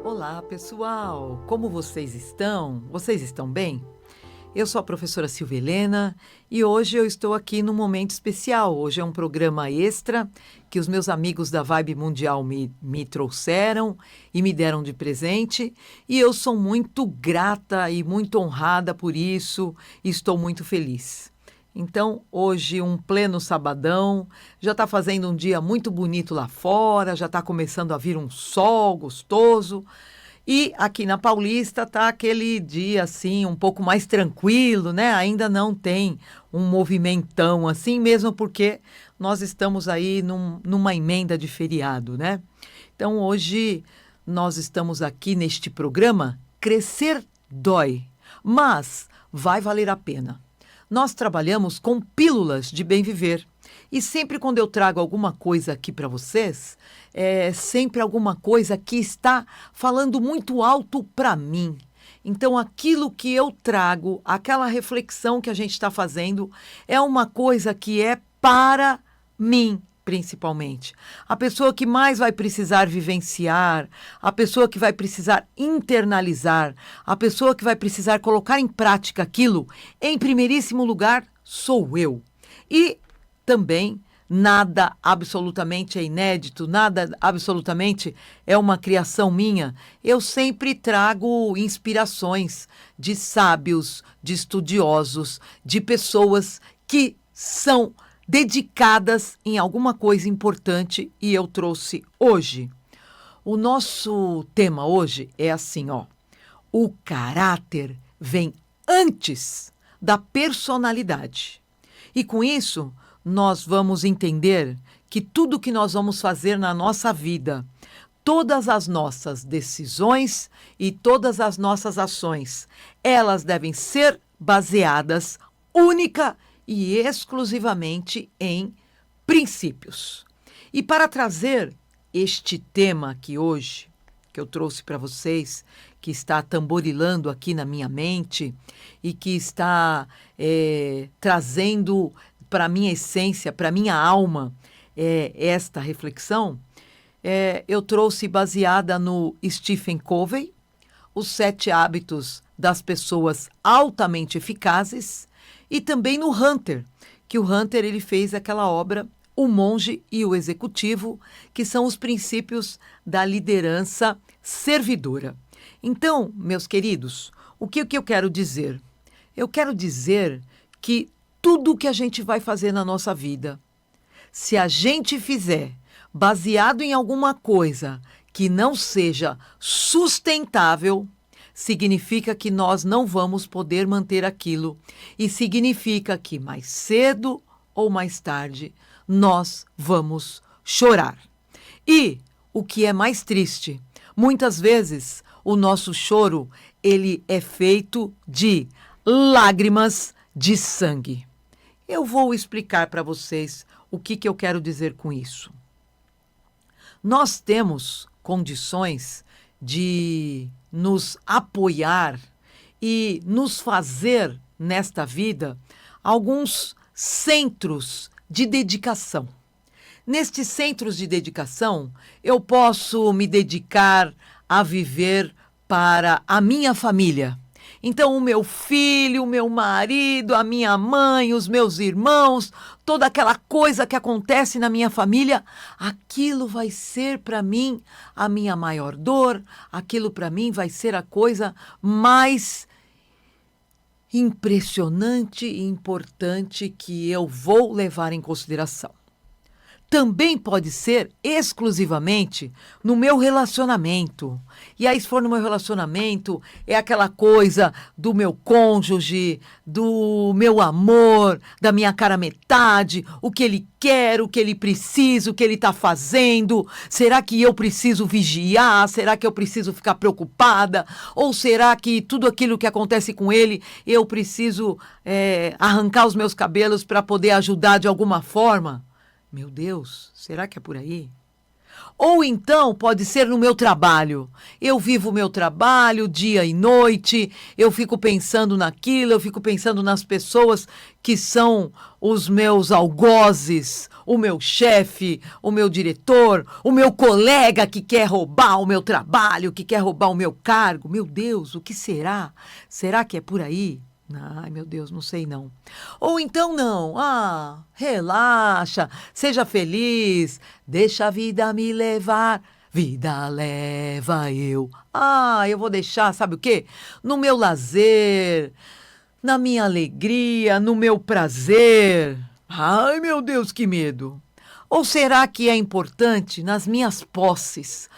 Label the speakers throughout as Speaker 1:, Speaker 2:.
Speaker 1: Olá, pessoal! Como vocês estão? Vocês estão bem? Eu sou a professora Silvia Helena e hoje eu estou aqui num momento especial. Hoje é um programa extra que os meus amigos da Vibe Mundial me trouxeram e me deram de presente. E eu sou muito grata e muito honrada por isso e estou muito feliz. Então, hoje, um pleno sabadão, já está fazendo um dia muito bonito lá fora, já está começando a vir um sol gostoso. E aqui na Paulista está aquele dia, assim, um pouco mais tranquilo, né? Ainda não tem um movimentão assim, mesmo porque nós estamos aí numa emenda de feriado, né? Então, hoje, nós estamos aqui neste programa Crescer Dói, mas vai valer a pena. Nós trabalhamos com pílulas de bem viver. E sempre quando eu trago alguma coisa aqui para vocês, é sempre alguma coisa que está falando muito alto para mim. Então, aquilo que eu trago, aquela reflexão que a gente está fazendo, é uma coisa que é para mim, principalmente. A pessoa que mais vai precisar vivenciar, a pessoa que vai precisar internalizar, a pessoa que vai precisar colocar em prática aquilo, em primeiríssimo lugar, sou eu. E também nada absolutamente é inédito, nada absolutamente é uma criação minha. Eu sempre trago inspirações de sábios, de estudiosos, de pessoas que são dedicadas em alguma coisa importante e eu trouxe hoje. O nosso tema hoje é assim, ó. O caráter vem antes da personalidade. E com isso, nós vamos entender que tudo que nós vamos fazer na nossa vida, todas as nossas decisões e todas as nossas ações, elas devem ser baseadas única e exclusivamente em princípios. E para trazer este tema aqui hoje, que eu trouxe para vocês, que está tamborilando aqui na minha mente e que está trazendo para a minha essência, para a minha alma, esta reflexão, eu trouxe baseada no Stephen Covey, Os 7 Hábitos das Pessoas Altamente Eficazes, e também no Hunter, que o Hunter ele fez aquela obra O Monge e o Executivo, que são os princípios da liderança servidora. Então, meus queridos, o que eu quero dizer? Eu quero dizer que tudo o que a gente vai fazer na nossa vida, se a gente fizer baseado em alguma coisa que não seja sustentável, significa que nós não vamos poder manter aquilo e significa que mais cedo ou mais tarde nós vamos chorar. E o que é mais triste, muitas vezes o nosso choro ele é feito de lágrimas de sangue. Eu vou explicar para vocês o que eu quero dizer com isso. Nós temos condições de nos apoiar e nos fazer, nesta vida, alguns centros de dedicação. Nestes centros de dedicação, eu posso me dedicar a viver para a minha família. Então, o meu filho, o meu marido, a minha mãe, os meus irmãos, toda aquela coisa que acontece na minha família, aquilo vai ser para mim a minha maior dor, aquilo para mim vai ser a coisa mais impressionante e importante que eu vou levar em consideração. Também pode ser exclusivamente no meu relacionamento. E aí, se for no meu relacionamento, é aquela coisa do meu cônjuge, do meu amor, da minha cara metade, o que ele quer, o que ele precisa, o que ele está fazendo. Será que eu preciso vigiar? Será que eu preciso ficar preocupada? Ou será que tudo aquilo que acontece com ele, eu preciso arrancar os meus cabelos para poder ajudar de alguma forma? Meu Deus, será que é por aí? Ou então pode ser no meu trabalho. Eu vivo o meu trabalho dia e noite, eu fico pensando naquilo, eu fico pensando nas pessoas que são os meus algozes, o meu chefe, o meu diretor, o meu colega que quer roubar o meu trabalho, que quer roubar o meu cargo. Meu Deus, o que será? Será que é por aí? Ai, meu Deus, não sei não. Ou então não. Relaxa, seja feliz, deixa a vida me levar. Vida leva eu. Eu vou deixar, sabe o quê? No meu lazer, na minha alegria, no meu prazer. Ai, meu Deus, que medo. Ou será que é importante nas minhas posses?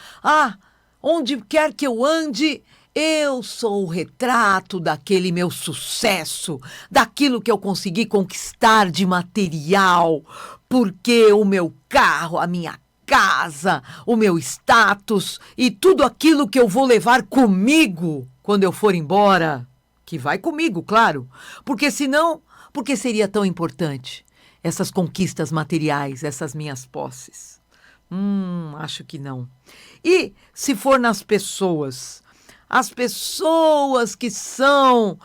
Speaker 1: Onde quer que eu ande, eu sou o retrato daquele meu sucesso, daquilo que eu consegui conquistar de material, porque o meu carro, a minha casa, o meu status e tudo aquilo que eu vou levar comigo quando eu for embora, que vai comigo, claro, porque senão, por que seria tão importante essas conquistas materiais, essas minhas posses? Acho que não. E se for nas pessoas, as pessoas que são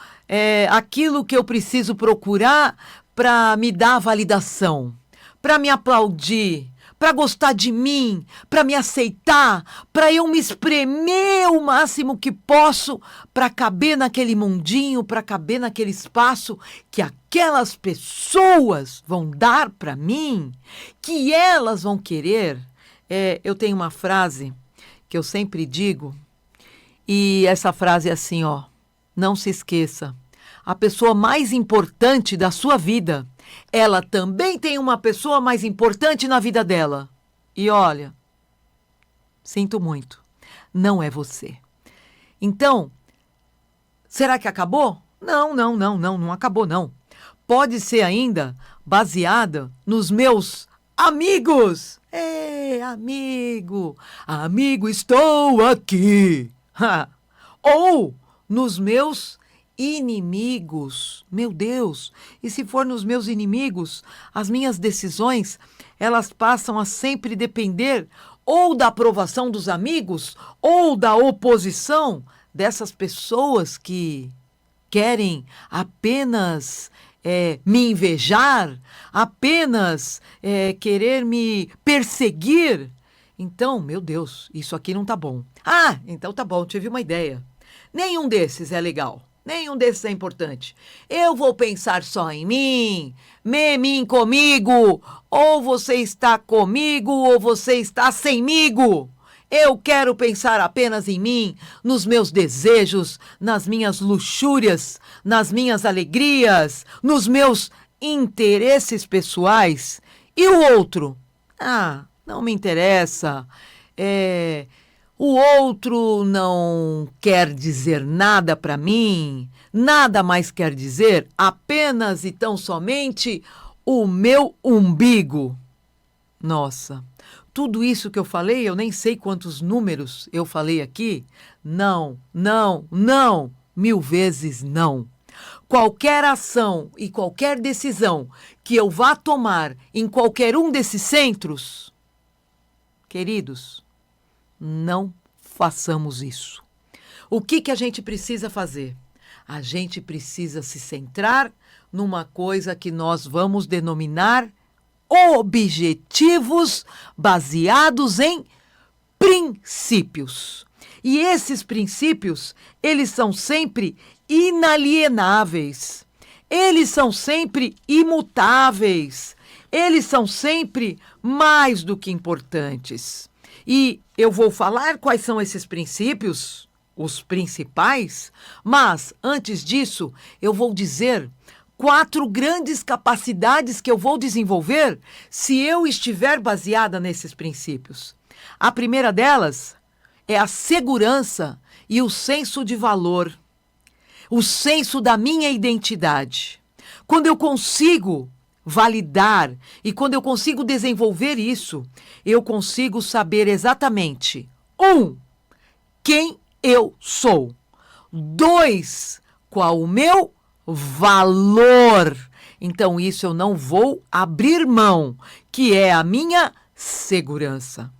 Speaker 1: aquilo que eu preciso procurar para me dar validação, para me aplaudir, para gostar de mim, para me aceitar, para eu me espremer o máximo que posso para caber naquele mundinho, para caber naquele espaço que aquelas pessoas vão dar para mim, que elas vão querer. Eu tenho uma frase que eu sempre digo, e essa frase é assim, não se esqueça, a pessoa mais importante da sua vida, ela também tem uma pessoa mais importante na vida dela. E olha, sinto muito, não é você. Então, será que acabou? Não acabou não. Pode ser ainda baseada nos meus amigos. Amigo, estou aqui. Ou nos meus inimigos. Meu Deus, e se for nos meus inimigos, as minhas decisões, elas passam a sempre depender ou da aprovação dos amigos ou da oposição dessas pessoas que querem apenas me invejar, apenas querer me perseguir. Então, meu Deus, isso aqui não tá bom. Então tá bom, tive uma ideia. Nenhum desses é legal. Nenhum desses é importante. Eu vou pensar só em mim, mim comigo. Ou você está comigo ou você está semigo. Eu quero pensar apenas em mim, nos meus desejos, nas minhas luxúrias, nas minhas alegrias, nos meus interesses pessoais. E o outro? Não me interessa. O outro não quer dizer nada para mim, nada mais quer dizer, apenas e tão somente o meu umbigo. Nossa, tudo isso que eu falei, eu nem sei quantos números eu falei aqui. Não, 1000 vezes não. Qualquer ação e qualquer decisão que eu vá tomar em qualquer um desses centros, queridos, não façamos isso. O que a gente precisa fazer? A gente precisa se centrar numa coisa que nós vamos denominar objetivos baseados em princípios. E esses princípios, eles são sempre inalienáveis. Eles são sempre imutáveis. Eles são sempre mais do que importantes. E eu vou falar quais são esses princípios, os principais, mas antes disso, eu vou dizer 4 grandes capacidades que eu vou desenvolver se eu estiver baseada nesses princípios. A primeira delas é a segurança e o senso de valor, o senso da minha identidade. Quando eu consigo validar e quando eu consigo desenvolver isso, eu consigo saber exatamente 1, quem eu sou. 2, qual o meu valor. Então isso eu não vou abrir mão, que é a minha segurança.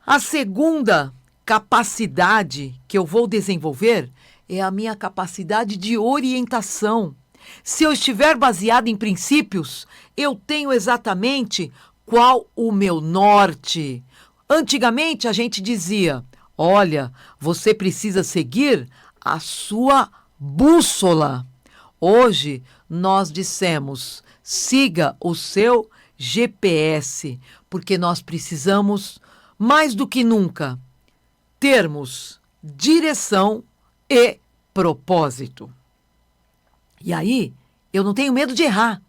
Speaker 1: A segunda capacidade que eu vou desenvolver é a minha capacidade de orientação. Se eu estiver baseado em princípios, eu tenho exatamente qual o meu norte. Antigamente a gente dizia, olha, você precisa seguir a sua bússola. Hoje nós dissemos, siga o seu GPS, porque nós precisamos, mais do que nunca, termos direção e propósito. E aí, eu não tenho medo de errar.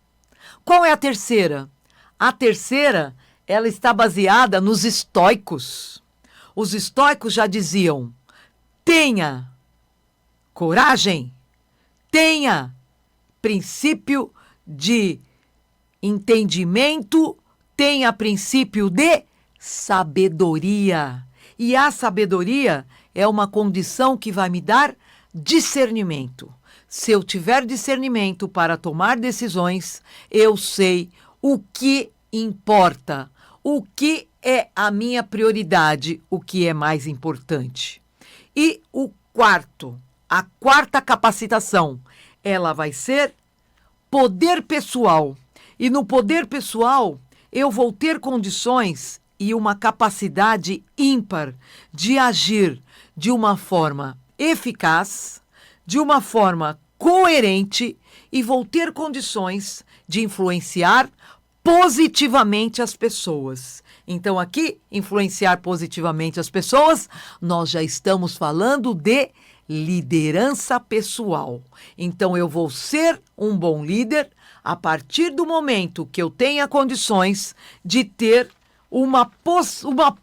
Speaker 1: Qual é a terceira? A terceira, ela está baseada nos estoicos. Os estoicos já diziam, tenha coragem, tenha princípio de entendimento, tenha princípio de sabedoria. E a sabedoria é uma condição que vai me dar discernimento. Se eu tiver discernimento para tomar decisões, eu sei o que importa, o que é a minha prioridade, o que é mais importante. E a quarta capacitação, ela vai ser poder pessoal. E no poder pessoal, eu vou ter condições e uma capacidade ímpar de agir de uma forma eficaz, de uma forma coerente e vou ter condições de influenciar positivamente as pessoas. Então aqui, influenciar positivamente as pessoas, nós já estamos falando de liderança pessoal. Então eu vou ser um bom líder a partir do momento que eu tenha condições de ter uma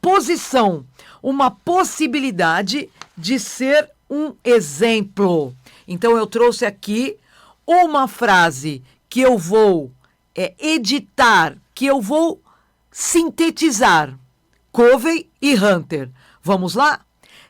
Speaker 1: posição, uma possibilidade de ser um exemplo. Então eu trouxe aqui uma frase que eu vou editar, que eu vou sintetizar. Covey e Hunter. Vamos lá?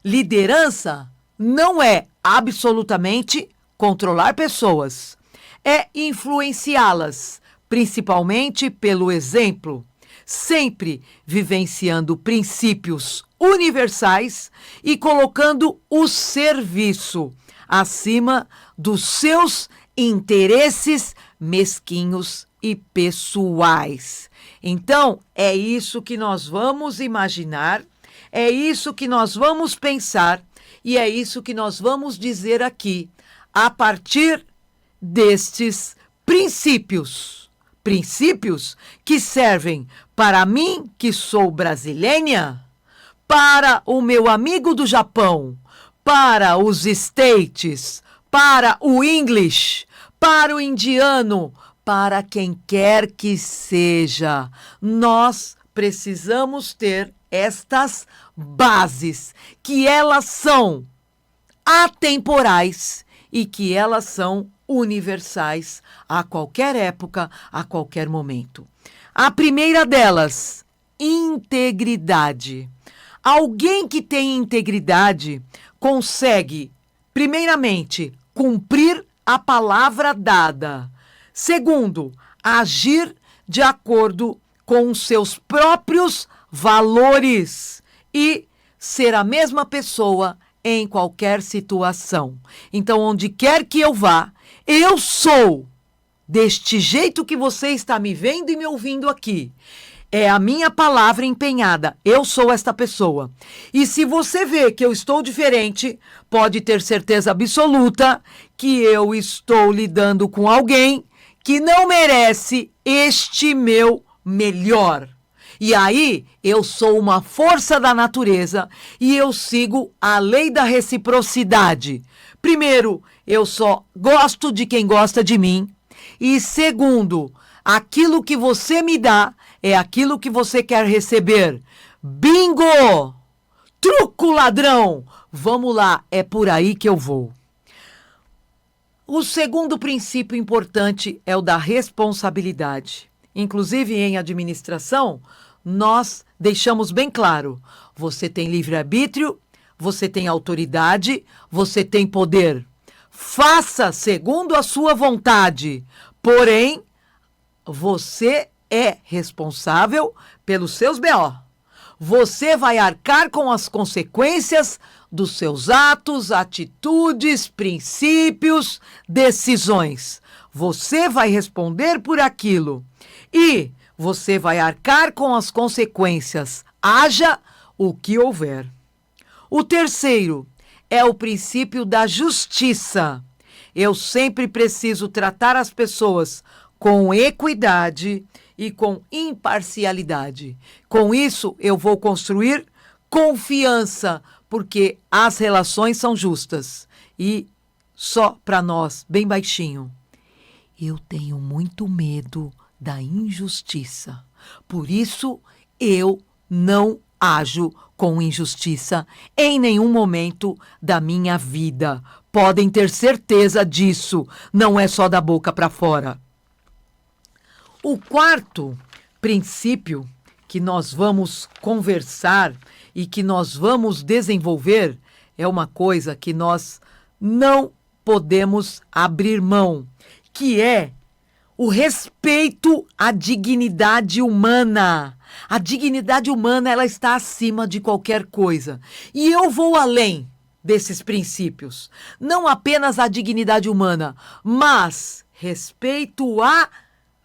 Speaker 1: Liderança não é absolutamente controlar pessoas, é influenciá-las, principalmente pelo exemplo, sempre vivenciando princípios universais e colocando o serviço acima dos seus interesses mesquinhos e pessoais. Então, é isso que nós vamos imaginar, é isso que nós vamos pensar e é isso que nós vamos dizer aqui, a partir destes princípios. Princípios que servem para mim, que sou brasileira, para o meu amigo do Japão, para os States, para o English, para o indiano, para quem quer que seja. Nós precisamos ter estas bases, que elas são atemporais e que elas são universais a qualquer época, a qualquer momento. A primeira delas, integridade. Alguém que tem integridade consegue, primeiramente, cumprir a palavra dada. Segundo, agir de acordo com os seus próprios valores e ser a mesma pessoa em qualquer situação. Então, onde quer que eu vá, eu sou deste jeito que você está me vendo e me ouvindo aqui. É a minha palavra empenhada. Eu sou esta pessoa. E se você vê que eu estou diferente, pode ter certeza absoluta que eu estou lidando com alguém que não merece este meu melhor. E aí, eu sou uma força da natureza e eu sigo a lei da reciprocidade. Primeiro, eu só gosto de quem gosta de mim. E segundo, aquilo que você me dá é aquilo que você quer receber. Bingo! Truco, ladrão! Vamos lá, é por aí que eu vou. O segundo princípio importante é o da responsabilidade. Inclusive, em administração, nós deixamos bem claro, você tem livre-arbítrio, você tem autoridade, você tem poder. Faça segundo a sua vontade, porém, você é responsável pelos seus BO. Você vai arcar com as consequências dos seus atos, atitudes, princípios, decisões. Você vai responder por aquilo. E você vai arcar com as consequências, haja o que houver. O terceiro é o princípio da justiça. Eu sempre preciso tratar as pessoas com equidade e com imparcialidade. Com isso, eu vou construir confiança, porque as relações são justas. E só para nós, bem baixinho, eu tenho muito medo da injustiça. Por isso, eu não ajo com injustiça em nenhum momento da minha vida. Podem ter certeza disso, não é só da boca para fora. O quarto princípio que nós vamos conversar e que nós vamos desenvolver é uma coisa que nós não podemos abrir mão, que é o respeito à dignidade humana. A dignidade humana, ela está acima de qualquer coisa. E eu vou além desses princípios. Não apenas a dignidade humana, mas respeito à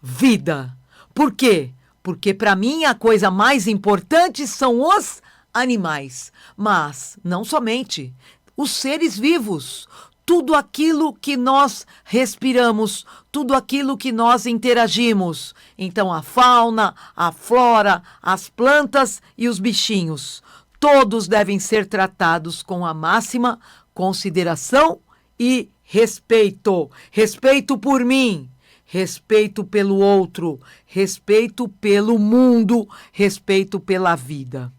Speaker 1: vida. Por quê? Porque para mim a coisa mais importante são os animais. Mas não somente os seres vivos. Tudo aquilo que nós respiramos, tudo aquilo que nós interagimos. Então, a fauna, a flora, as plantas e os bichinhos, todos devem ser tratados com a máxima consideração e respeito. Respeito por mim, respeito pelo outro, respeito pelo mundo, respeito pela vida.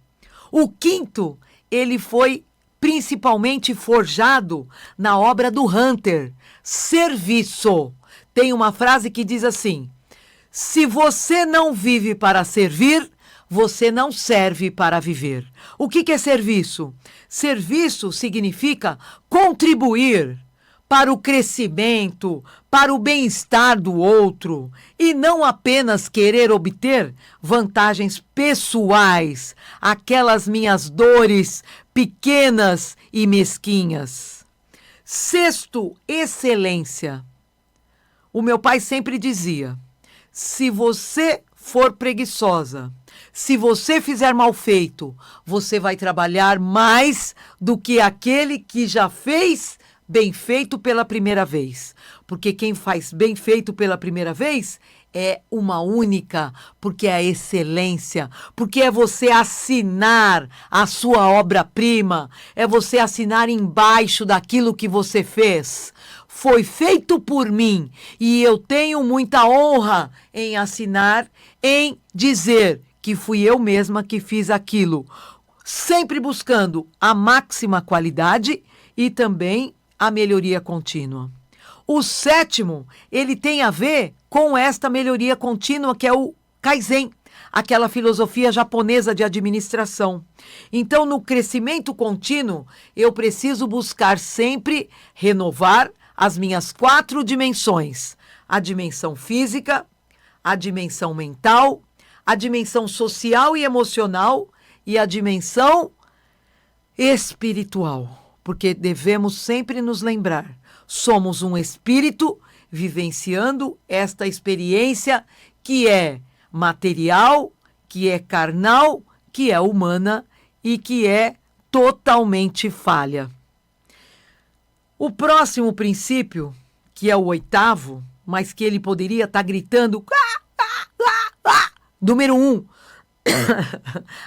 Speaker 1: O quinto, ele foi principalmente forjado na obra do Hunter, serviço. Tem uma frase que diz assim: se você não vive para servir, você não serve para viver. O que é serviço? Serviço significa contribuir para o crescimento, para o bem-estar do outro, e não apenas querer obter vantagens pessoais, aquelas minhas dores pequenas e mesquinhas. Sexto, excelência. O meu pai sempre dizia: se você for preguiçosa, se você fizer mal feito, você vai trabalhar mais do que aquele que já fez bem feito pela primeira vez. Porque quem faz bem feito pela primeira vez é uma única, porque é a excelência, porque é você assinar a sua obra-prima, é você assinar embaixo daquilo que você fez. Foi feito por mim e eu tenho muita honra em assinar, em dizer que fui eu mesma que fiz aquilo, sempre buscando a máxima qualidade e também a melhoria contínua. O sétimo, ele tem a ver com esta melhoria contínua, que é o Kaizen, aquela filosofia japonesa de administração. Então, no crescimento contínuo, eu preciso buscar sempre renovar as minhas 4 dimensões: a dimensão física, a dimensão mental, a dimensão social e emocional e a dimensão espiritual. Porque devemos sempre nos lembrar, somos um espírito vivenciando esta experiência que é material, que é carnal, que é humana e que é totalmente falha. O próximo princípio, que é o 8º, mas que ele poderia estar gritando, número 1,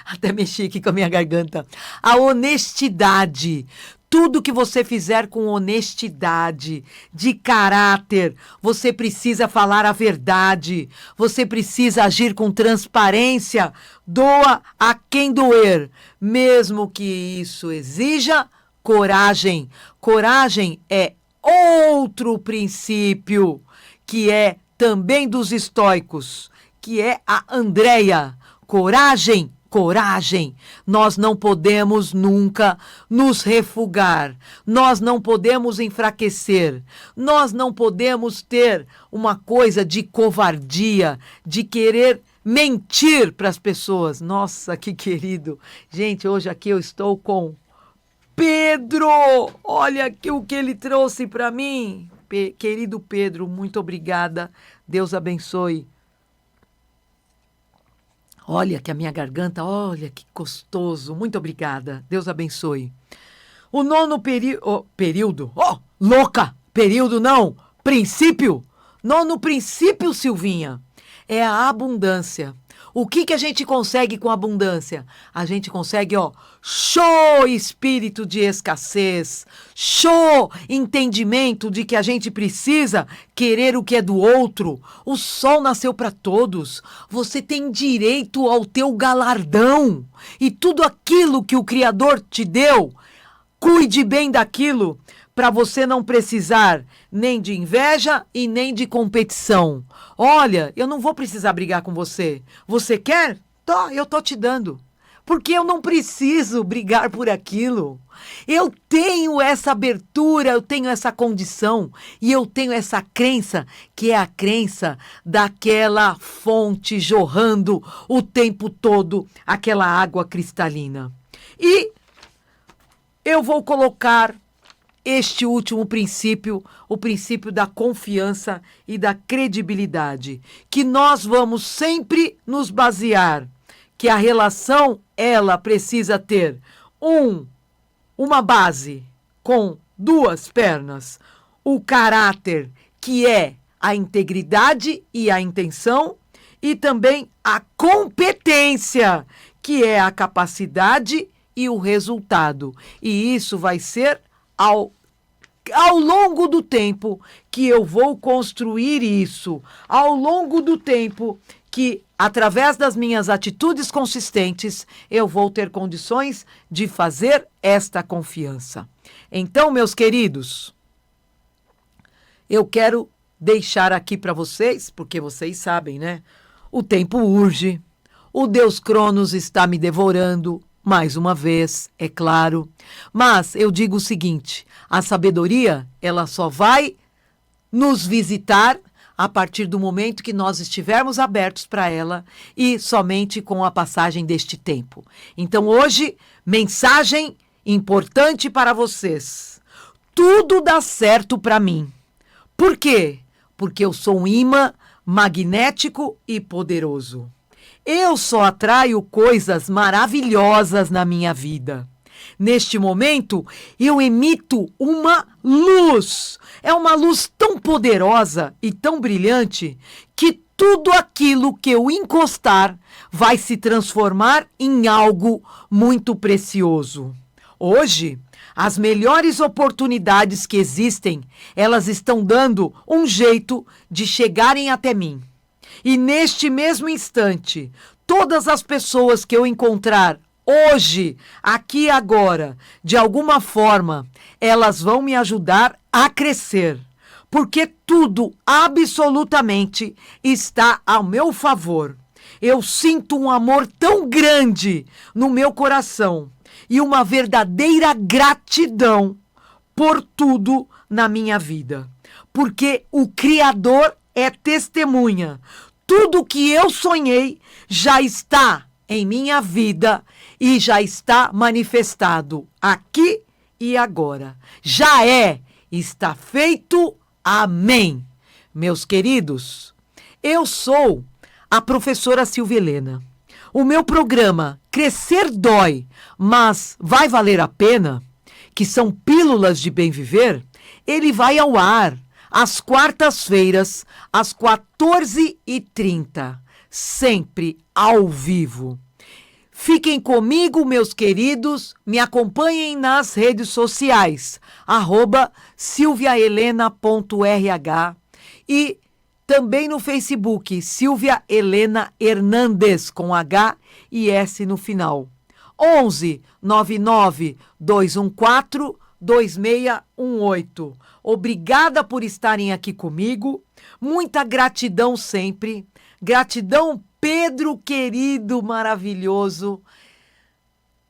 Speaker 1: até mexi aqui com a minha garganta, a honestidade. Tudo que você fizer com honestidade, de caráter, você precisa falar a verdade, você precisa agir com transparência, doa a quem doer, mesmo que isso exija coragem. Coragem é outro princípio, que é também dos estoicos, que é a Andreia. Coragem. Coragem, nós não podemos nunca nos refugar, nós não podemos enfraquecer, nós não podemos ter uma coisa de covardia, de querer mentir para as pessoas. Nossa, que querido. Gente, hoje aqui eu estou com Pedro. Olha aqui o que ele trouxe para mim. Querido Pedro, muito obrigada. Deus abençoe. Olha que a minha garganta, olha que gostoso. Muito obrigada. Deus abençoe. O nono período. Oh, louca! Período não. Princípio. Nono princípio, Silvinha, é a abundância. O que a gente consegue com abundância? A gente consegue, show espírito de escassez, show entendimento de que a gente precisa querer o que é do outro. O sol nasceu para todos. Você tem direito ao teu galardão. E tudo aquilo que o Criador te deu, cuide bem daquilo para você não precisar nem de inveja e nem de competição. Olha, eu não vou precisar brigar com você. Você quer? Eu tô te dando. Porque eu não preciso brigar por aquilo. Eu tenho essa abertura, eu tenho essa condição e eu tenho essa crença, que é a crença daquela fonte jorrando o tempo todo, aquela água cristalina. E eu vou colocar este último princípio, o princípio da confiança e da credibilidade, que nós vamos sempre nos basear, que a relação, ela precisa ter uma base com duas pernas, o caráter, que é a integridade e a intenção, e também a competência, que é a capacidade e o resultado. E isso vai ser ao longo do tempo que eu vou construir isso, ao longo do tempo que, através das minhas atitudes consistentes, eu vou ter condições de fazer esta confiança. Então, meus queridos, eu quero deixar aqui para vocês, porque vocês sabem, né? O tempo urge, o Deus Cronos está me devorando, mais uma vez, é claro. Mas eu digo o seguinte, a sabedoria, ela só vai nos visitar a partir do momento que nós estivermos abertos para ela e somente com a passagem deste tempo. Então hoje, mensagem importante para vocês. Tudo dá certo para mim. Por quê? Porque eu sou um imã magnético e poderoso. Eu só atraio coisas maravilhosas na minha vida. Neste momento, eu emito uma luz. É uma luz tão poderosa e tão brilhante que tudo aquilo que eu encostar vai se transformar em algo muito precioso. Hoje, as melhores oportunidades que existem, elas estão dando um jeito de chegarem até mim. E neste mesmo instante, todas as pessoas que eu encontrar hoje, aqui e agora, de alguma forma, elas vão me ajudar a crescer. Porque tudo, absolutamente, está ao meu favor. Eu sinto um amor tão grande no meu coração e uma verdadeira gratidão por tudo na minha vida. Porque o Criador é testemunha. Tudo que eu sonhei já está em minha vida e já está manifestado aqui e agora. Já está feito. Amém. Meus queridos, eu sou a professora Silvia Helena. O meu programa Crescer Dói, mas vai valer a pena, que são pílulas de bem viver, ele vai ao ar às quartas-feiras, às 14h30, sempre ao vivo. Fiquem comigo, meus queridos, me acompanhem nas redes sociais, @silviahelena.rh e também no Facebook, Silvia Helena Hernandes, com H e S no final. 11 99 214 2618. Obrigada por estarem aqui comigo. Muita gratidão sempre. Gratidão, Pedro querido, maravilhoso.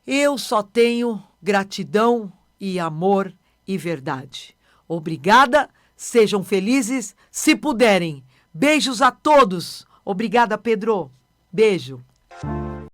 Speaker 1: Eu só tenho gratidão e amor e verdade. Obrigada, sejam felizes se puderem. Beijos a todos. Obrigada, Pedro. Beijo!